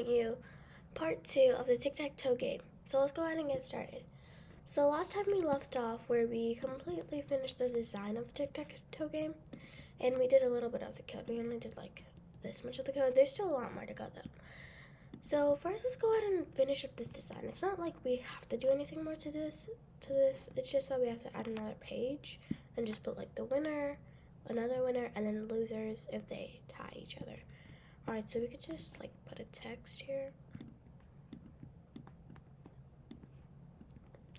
You part 2 of the Tic Tac Toe game. So let's go ahead and get started. So last time we left off where we completely finished the design of the Tic Tac Toe game, and we did a little bit of the code. We only did like this much of the code. There's still a lot more to go though. So first, let's go ahead and finish up this design. It's not like we have to do anything more to this. It's just that we have to add another page and just put like the winner, another winner, and then losers if they tie each other. Alright, so we could just like put a text here.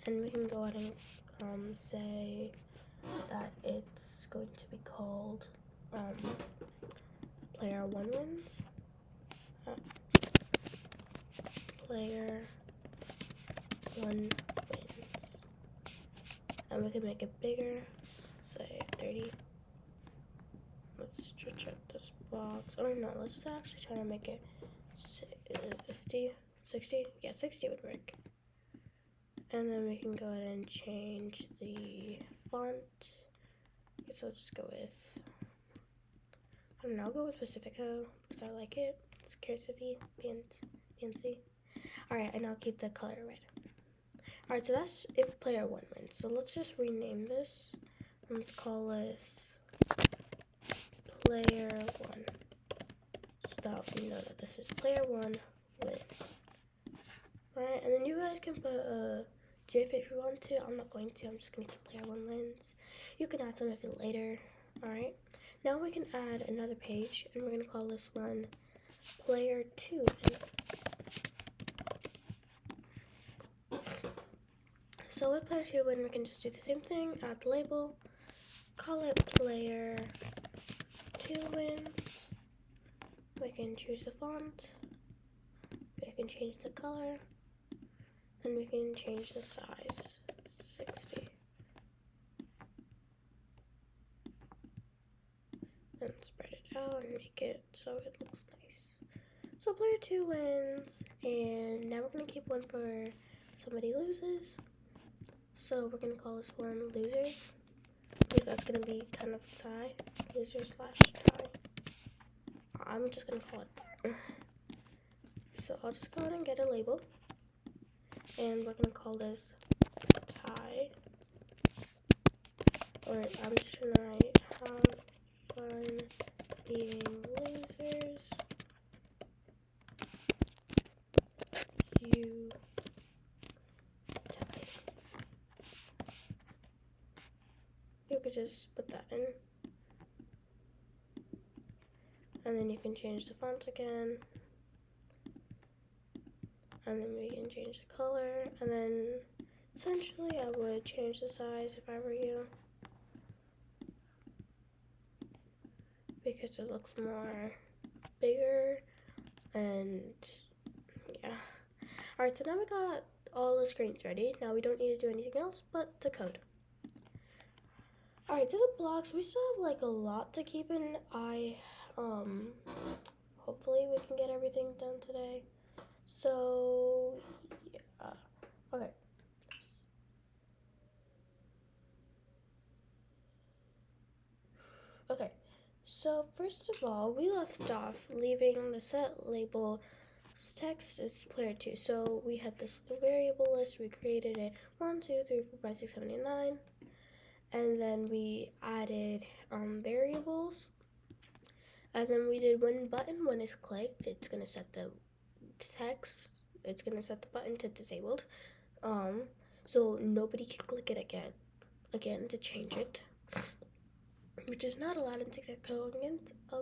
And we can go ahead and say that it's going to be called player 1 wins. Player 1 wins. And we can make it bigger, say 30. Let's stretch out this box. Oh no, let's actually try to make it 50, 60. Yeah, 60 would work. And then we can go ahead and change the font. I guess I'll just go with, I don't know, I'll go with Pacifico because I like it. It's cursive-y, fancy. Alright, and I'll keep the color red. Alright, so that's if player 1 wins. So let's just rename this. Let's call this player 1. So that we know that this is player 1 win. Alright, and then you guys can put a GIF if you want to. I'm not going to. I'm just going to keep player 1 wins. You can add some if you later. Alright, now we can add another page, and we're going to call this one player 2 win. So with player 2 win, we can just do the same thing. Add the label. Call it player 2 wins. We can choose the font. We can change the color. And we can change the size, 60. And spread it out and make it so it looks nice. So player 2 wins, and now we're going to keep one for somebody loses. So we're going to call this one losers, because that's going to be kind of tie, loser/tie. I'm just going to call it that. So I'll just go ahead and get a label. And we're going to call this tie. Or I'm just going to write have fun being losers. You tie. You could just put that in. And then you can change the font again. And then we can change the color, and then essentially I would change the size if I were you, because it looks more bigger, and yeah. Alright, so now we got all the screens ready. Now we don't need to do anything else but to code. Alright, to the blocks, we still have like a lot to keep an eye. Hopefully we can get everything done today. So, yeah. Okay. Okay. So, first of all, we left off leaving the set label text as player 2. So, we had this variable list. We created it 1, 2, 3, 4, 5, 6, 7, 8, 9. And then we added variables. And then we did when button 1 is clicked, it's going to set the text, it's going to set the button to disabled, so nobody can click it again to change it, which is not allowed in tic-tac-toe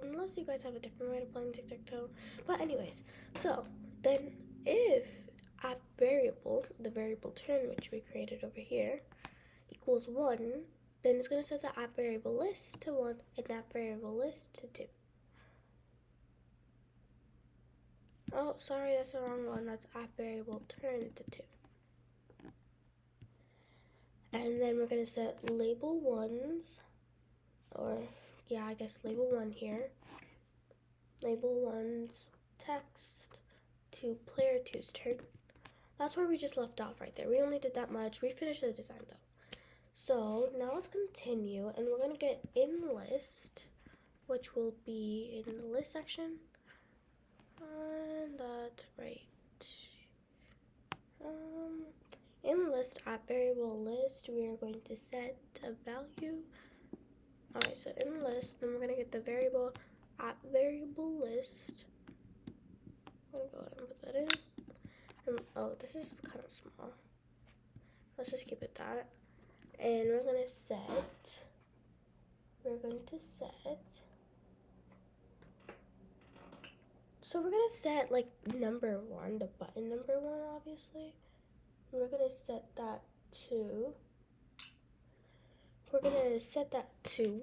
unless you guys have a different way of playing tic-tac-toe. But anyways, so then if at variable, the variable turn which we created over here, equals 1, then it's going to set the app variable list to 1 and app variable list to 2. Oh, sorry, that's the wrong one. That's app variable turn to 2. And then we're going to set label 1's, or yeah, I guess label 1 here. Label 1's text to player 2's turn. That's where we just left off right there. We only did that much. We finished the design though. So now let's continue, and we're going to get in list, which will be in the list section. And that's right. In list at variable list, we are going to set a value. Alright, so in list, then we're gonna get the variable at variable list. I'm gonna go ahead and put that in. Oh, this is kind of small. Let's just keep it that. And we're going to set so we're going to set like number 1, the button number 1, obviously. And we're going to set that to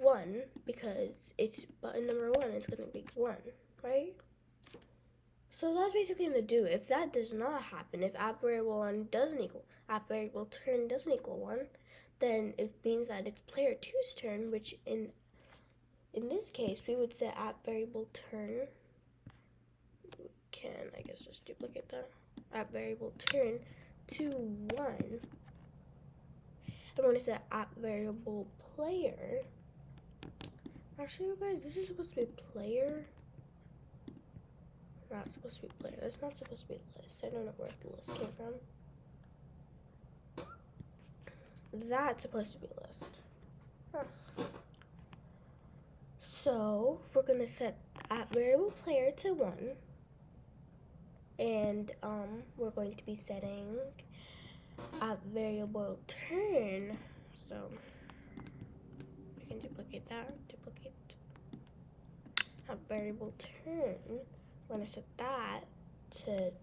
1 because it's button number 1, it's going to be 1, right? So that's basically going to do. If that does not happen, if app variable 1 doesn't equal, app variable turn doesn't equal 1, then it means that it's player 2's turn, which in this case, we would set app variable turn. We can, I guess, just duplicate that. App variable turn to 1. I'm going to set app variable player. Actually, you guys, this is supposed to be player. Not supposed to be player. That's not supposed to be list. I don't know where the list came from. That's supposed to be list. Huh. So we're gonna set app variable player to 1, and we're going to be setting app variable turn. So we can duplicate that. Duplicate app variable turn. We're gonna set that to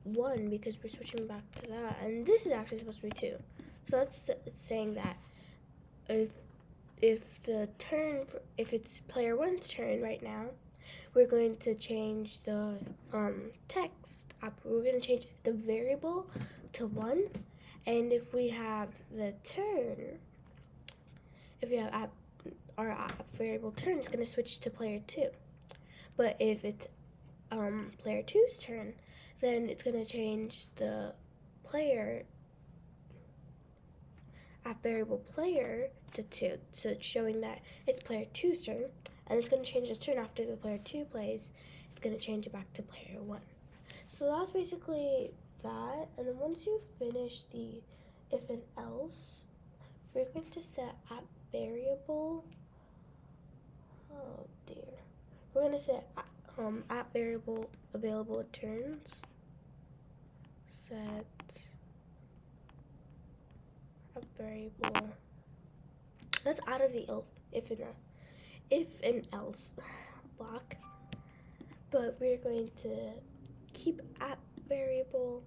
1 because we're switching back to that, and this is actually supposed to be 2. So that's saying that if it's player 1's turn right now, we're going to change the text. We're going to change the variable to 1, and if we have the turn, if we have our app variable turn, it's going to switch to player 2. But if it's player 2's turn, then it's going to change the player app variable player to 2, so it's showing that it's player 2's turn, and it's going to change its turn after the player 2 plays. It's going to change it back to player 1. So that's basically that. And then once you finish the if and else, we're going to set app variable. Oh dear. We're going to set app variable available turns. Set a variable. That's out of the if and else block. But we're going to keep app variable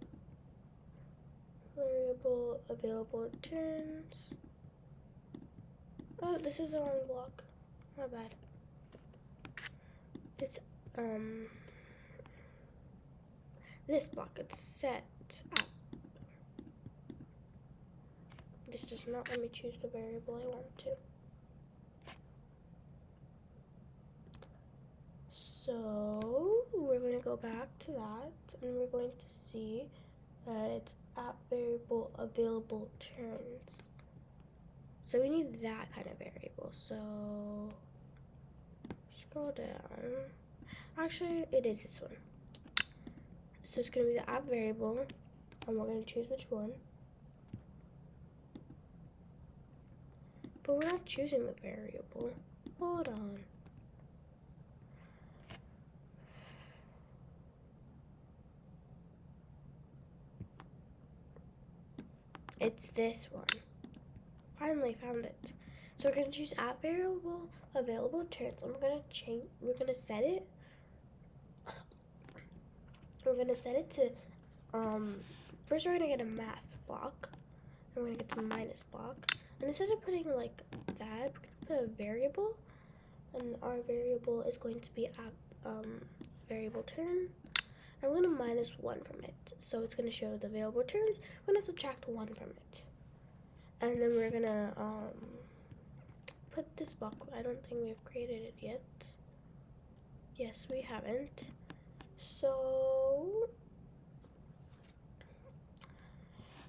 available turns. Oh, this is the wrong block. My bad. It's this block. It's set app. This does not let me choose the variable I want to. So we're going to go back to that, and we're going to see that it's app variable available turns. So we need that kind of variable. So scroll down. Actually, it is this one. So it's going to be the app variable, and we're going to choose which one. But we're not choosing the variable. Hold on. It's this one. Finally found it. So we're gonna choose app variable available turns. And we're gonna set it to first we're gonna get a math block. And we're gonna get the minus block. And instead of putting like that, we're gonna put a variable, and our variable is going to be app variable turn. I'm going to minus 1 from it, so it's going to show the available turns. We're going to subtract 1 from it, and then we're going to put this block. I don't think we have created it yet. Yes, we haven't. So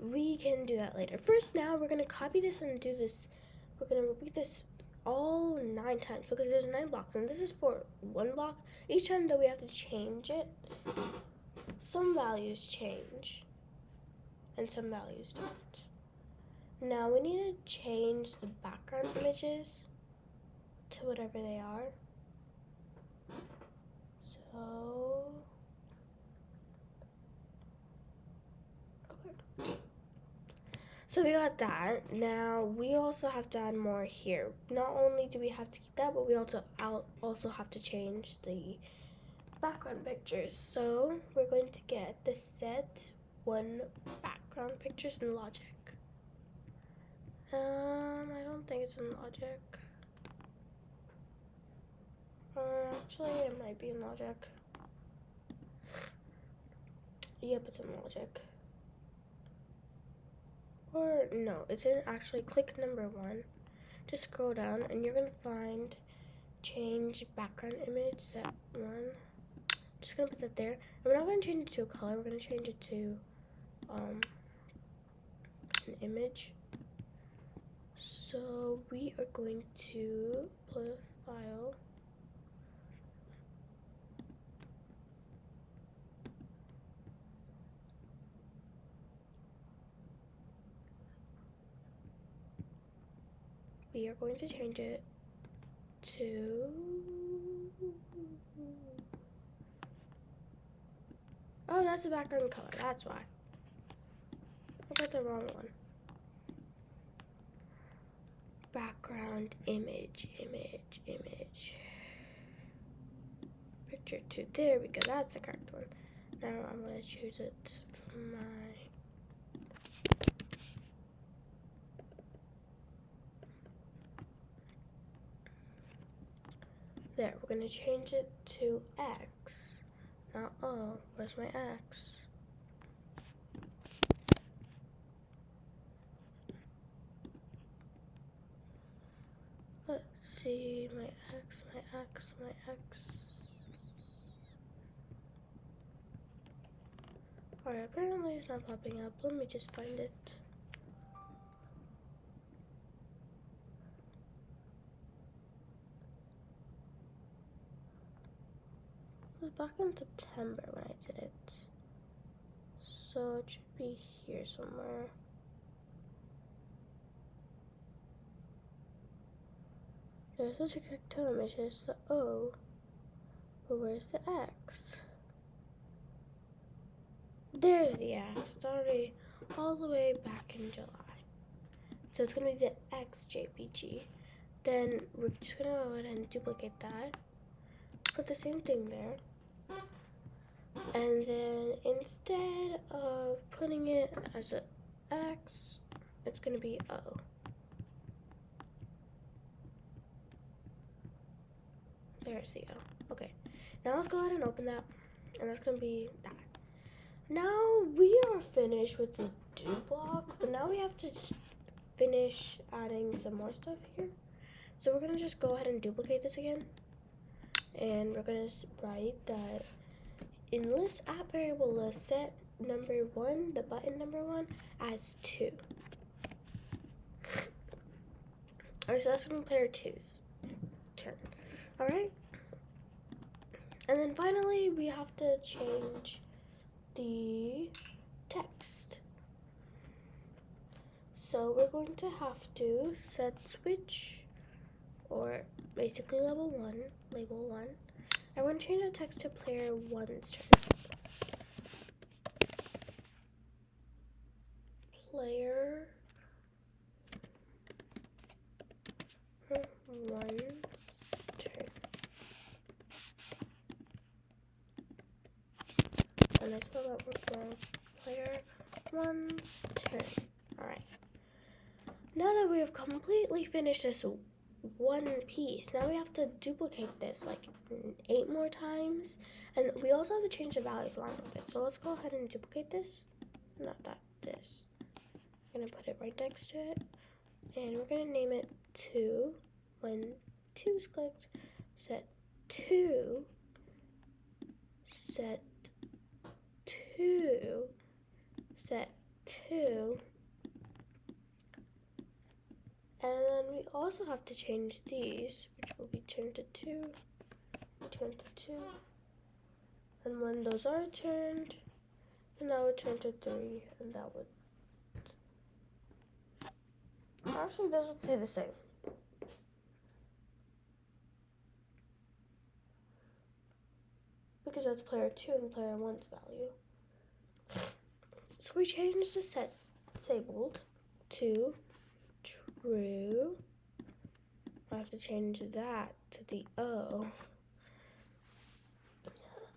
we can do that later. First, now we're going to copy this and do this. We're going to repeat this all 9 times because there's 9 blocks, and this is for 1 block. Each time that we have to change it, some values change and some values don't. Now we need to change the background images to whatever they are. So we got that. Now we also have to add more here. Not only do we have to keep that, but we also have to change the background pictures. So we're going to get the set 1 background pictures in Logic. I don't think it's in Logic. Or actually, it might be in Logic. Yep, it's in Logic. Or no, it's in actually click number 1. Just scroll down and you're gonna find change background image set 1. Just gonna put that there. And we're not gonna change it to a color, we're gonna change it to an image. So we are going to put a file. We are going to change it to oh, that's the background color, that's why. I got the wrong one. Background image. Picture 2. There we go, that's the correct one. Now I'm gonna choose it from my there, we're gonna change it to X. Now, oh, where's my X? Let's see, my X. Alright, apparently it's not popping up. Let me just find it. It was back in September when I did it. So it should be here somewhere. There's the tic-tac-toe image, there's the O. But where's the X? There's the X. It's already all the way back in July. So it's gonna be the X JPG. Then we're just gonna go ahead and duplicate that. Put the same thing there. And then instead of putting it as an X, it's gonna be O. There's the O. Okay. Now let's go ahead and open that. And that's gonna be that. Now we are finished with the do block, but now we have to finish adding some more stuff here. So we're gonna just go ahead and duplicate this again. And we're gonna write that in list app variable list set number 1, the button number 1, as 2. Alright, so that's gonna be player 2's turn. Alright? And then finally we have to change the text. So we're going to have to set switch, or basically label 1. I want to change the text to player 1's turn. Player 1's turn. And I spelled that word wrong. Player 1's turn. Alright. Now that we have completely finished this one piece, now we have to duplicate this like 8 more times, and we also have to change the values along with it. So let's go ahead and duplicate this. Not that, this. I'm gonna put it right next to it, and we're gonna name it 2. When 2 is clicked, set 2, set 2, set 2, And then we also have to change these, which will be turned to 2, turned to 2. And when those are turned, then that would turn to 3, and that would... Actually, those would stay the same. Because that's player 2 and player 1's value. So we changed the set disabled to true. I have to change that to the O.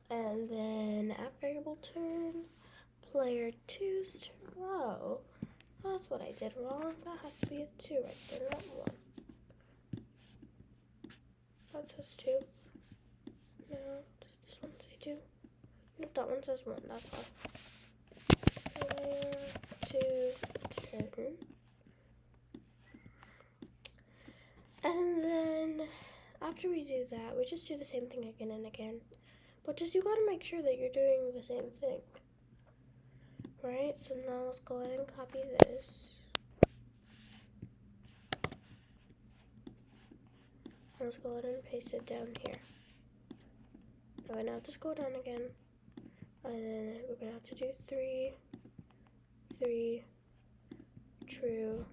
And then at variable turn, player 2's row. That's what I did wrong. That has to be a 2 right there, not 1. That says 2. No, does this one say 2? Nope, that one says 1. That's all. Player 2's turn. And then after we do that, we just do the same thing again and again. But just you gotta make sure that you're doing the same thing. Right? So now let's go ahead and copy this. Let's go ahead and paste it down here. Okay, now just go down again. And then we're gonna have to do 3, 3, true.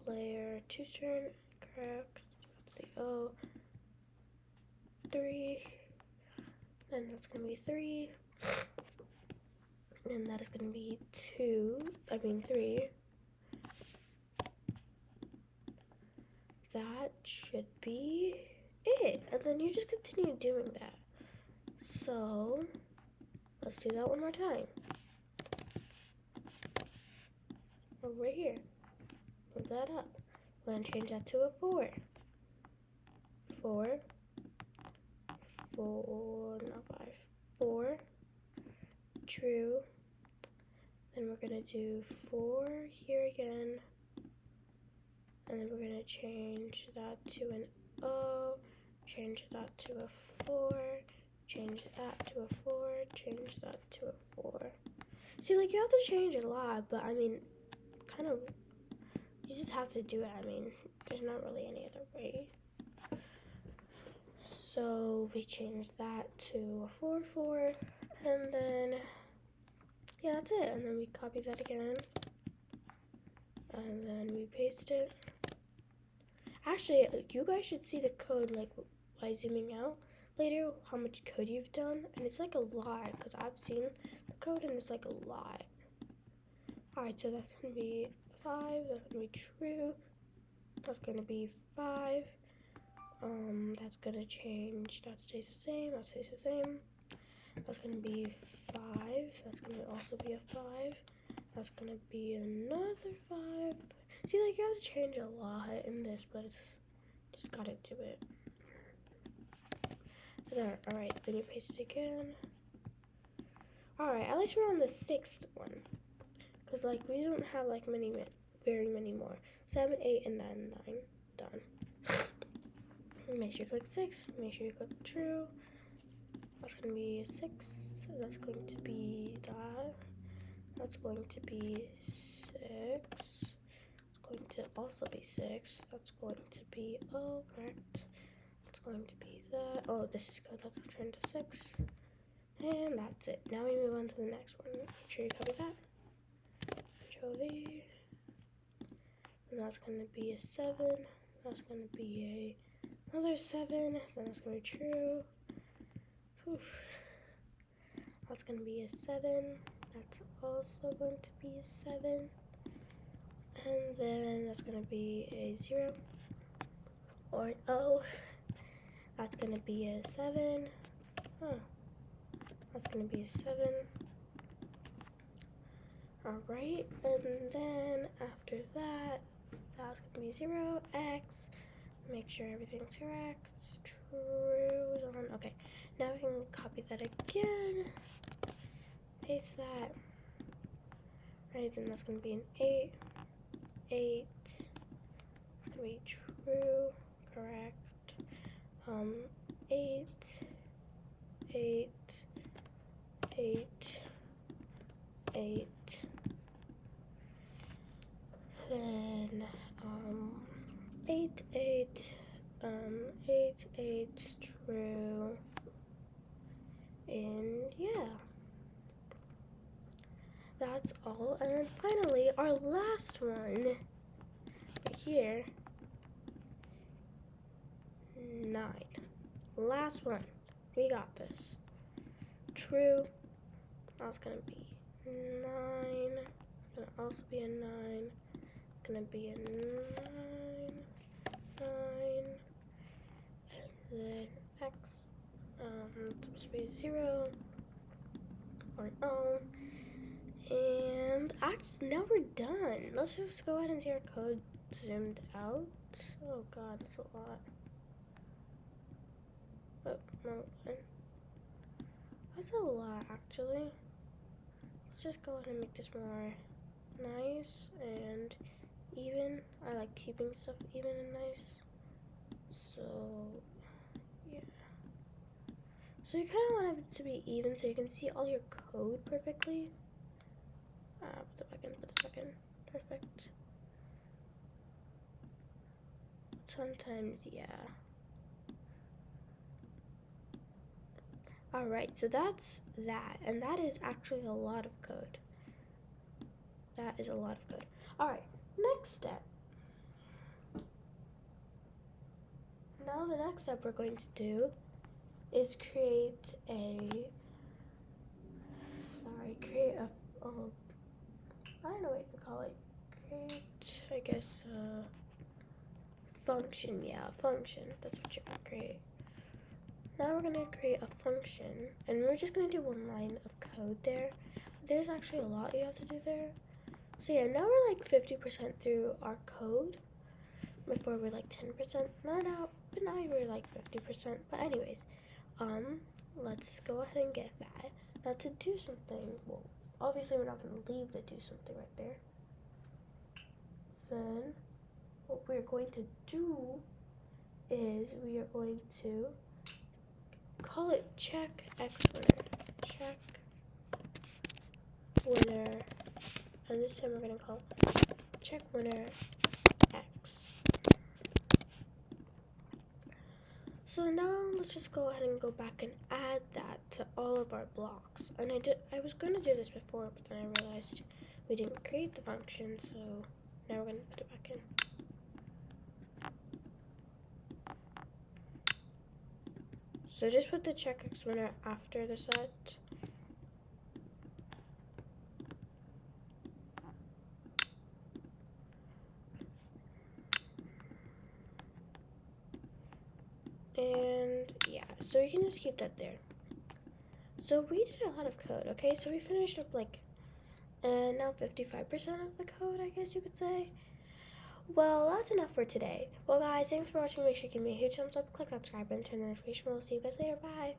Player 2's turn, correct. That's the O. 3. Then that's gonna be 3. And that is gonna be 3. That should be it. And then you just continue doing that. So let's do that one more time. Over here. Move that up. We're gonna change that to a 4. 4. 4, not 5. 4. True. Then we're gonna do 4 here again. And then we're gonna change that to an O. Change that to a 4. Change that to a 4. Change that to a 4. See, like, you have to change a lot, but I mean, kind of, you just have to do it. I mean, there's not really any other way. So we change that to a 4, 4, and then, yeah, that's it. And then we copy that again, and then we paste it. Actually, you guys should see the code, like, by zooming out later, how much code you've done, and it's like a lot, because I've seen the code, and it's like a lot. Alright, so that's going to be 5, that's going to be true, that's going to be 5, that's going to change, that stays the same, that stays the same, that's going to be 5, that's going to also be a 5, that's going to be another 5. See, like, you have to change a lot in this, but it's just gotta do it. There, alright, then you paste it again. Alright, at least we're on the 6th one. Because, like, we don't have, like, very many more. 7, 8, and 9, 9. Done. Make sure you click 6. Make sure you click true. That's going to be 6. That's going to be that. That's going to be 6. Going to also be 6. That's going to be, oh, correct. It's going to be that. Oh, this is going to turn to 6. And that's it. Now we move on to the next one. Make sure you copy that. Control V. And that's going to be a 7. That's going to be another 7. Then that's going to be true. Oof. That's going to be a 7. That's also going to be a 7. And then that's going to be a 0 or an O. That's going to be a 7. Huh. That's going to be a 7. Alright, and then after that, that's going to be 0, X. Make sure everything's correct. True is on. Okay, now we can copy that again. Paste that. Right, then that's going to be an 8. 8, gonna be true, correct. 8, 8, 8, 8. then 8, 8, 8, 8, true, and yeah, that's all. And then finally, our last one, right here, 9. Last one, we got this. True, that's gonna be 9, gonna also be a 9, gonna be a 9, 9, and then x, it's supposed to be 0, or an O, and actually, now we're done. Let's just go ahead and see our code zoomed out. Oh god, that's a lot. Oh, no, that's a lot actually. Let's just go ahead and make this more nice and even. I like keeping stuff even and nice. So, yeah. So you kind of want it to be even so you can see all your code perfectly. Put it back in. Perfect. Sometimes, yeah. Alright, so that's that. And that is actually a lot of code. That is a lot of code. Alright, next step. Now the next step we're going to do is create a I don't know what you call it. Create, I guess, function. Yeah, function. That's what you're gonna create. Now we're gonna create a function, and we're just gonna do one line of code there. There's actually a lot you have to do there. So yeah, now we're like 50% through our code. Before we're like 10%. But now we're like 50%. But anyways, let's go ahead and get that. Now to do something, well, obviously we're not gonna leave the do something right there. Then what we're going to do is we are going to call it check x winner. Check winner. And this time we're gonna call check winner x. So now let's just go ahead and go back and add that to all of our blocks. And I was gonna do this before, but then I realized we didn't create the function, so now we're gonna put it back in. So just put the check x winner after the set. And yeah, so you can just keep that there. So we did a lot of code, okay? So we finished up like, now 55% of the code, I guess you could say. Well, that's enough for today. Well, guys, thanks for watching. Make sure you give me a huge thumbs up, click that subscribe button, turn on notification. We'll see you guys later. Bye.